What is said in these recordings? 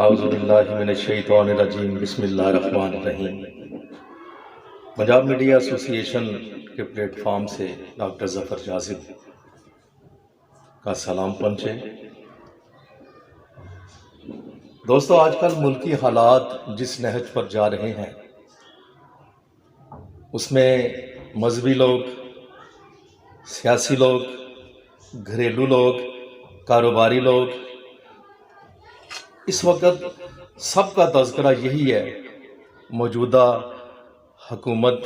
اعوذ باللہ من الشیطان الرجیم بسم اللہ الرحمن الرحیم۔ پنجاب میڈیا ایسوسی ایشن کے پلیٹ فارم سے ڈاکٹر ظفر جاذب کا سلام پہنچے۔ دوستو، آج کل ملکی حالات جس نہج پر جا رہے ہیں اس میں مذہبی لوگ، سیاسی لوگ، گھریلو لوگ، کاروباری لوگ، اس وقت سب کا تذکرہ یہی ہے موجودہ حکومت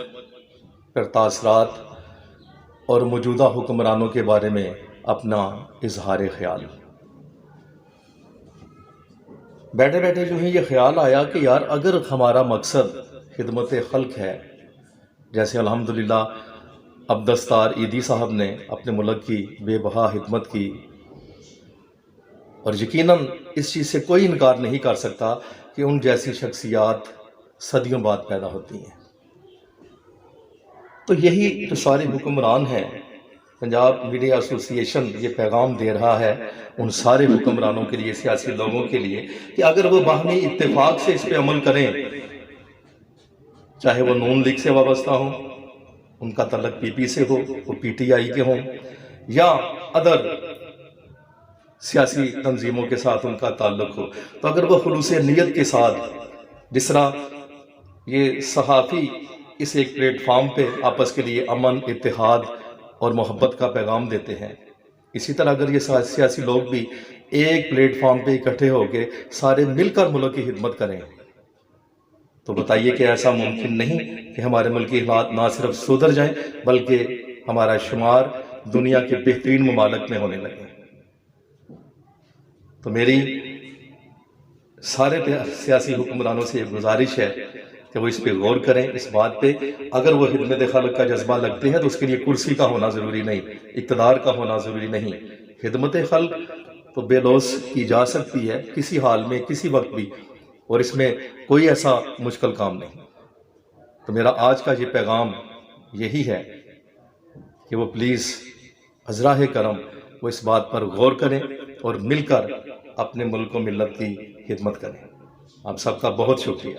پر تاثرات اور موجودہ حکمرانوں کے بارے میں اپنا اظہار خیال۔ بیٹھے بیٹھے جو ہی یہ خیال آیا کہ یار اگر ہمارا مقصد خدمت خلق ہے، جیسے الحمدللہ عبدالستار ایدی صاحب نے اپنے ملک کی بے بہا خدمت کی، اور یقیناً اس چیز سے کوئی انکار نہیں کر سکتا کہ ان جیسی شخصیات صدیوں بعد پیدا ہوتی ہیں، تو یہی جو سارے حکمران ہیں، پنجاب میڈیا ایسوسی ایشن یہ پیغام دے رہا ہے ان سارے حکمرانوں کے لیے، سیاسی لوگوں کے لیے، کہ اگر وہ باہمی اتفاق سے اس پہ عمل کریں، چاہے وہ نون لیگ سے وابستہ ہوں، ان کا تعلق پی پی سے ہو، وہ پی ٹی آئی کے ہوں، یا ادر سیاسی تنظیموں کے ساتھ ان کا تعلق ہو، تو اگر وہ خلوص نیت کے ساتھ، جس طرح یہ صحافی اس ایک پلیٹ فارم پہ آپس کے لیے امن، اتحاد اور محبت کا پیغام دیتے ہیں، اسی طرح اگر یہ سیاسی لوگ بھی ایک پلیٹ فارم پہ اکٹھے ہو کے سارے مل کر ملک کی خدمت کریں، تو بتائیے کہ ایسا ممکن نہیں کہ ہمارے ملکی حالات نہ صرف سدھر جائیں بلکہ ہمارا شمار دنیا کے بہترین ممالک میں ہونے لگے۔ تو میری سارے سیاسی حکمرانوں سے یہ گزارش ہے کہ وہ اس پہ غور کریں، اس بات پہ اگر وہ خدمت خلق کا جذبہ لگتے ہیں تو اس کے لیے کرسی کا ہونا ضروری نہیں، اقتدار کا ہونا ضروری نہیں۔ خدمت خلق تو بے لوث کی جا سکتی ہے کسی حال میں، کسی وقت بھی، اور اس میں کوئی ایسا مشکل کام نہیں۔ تو میرا آج کا یہ پیغام یہی ہے کہ وہ پلیز عذراہ کرم وہ اس بات پر غور کریں اور مل کر اپنے ملک و ملت کی خدمت کریں۔ آپ سب کا بہت شکریہ۔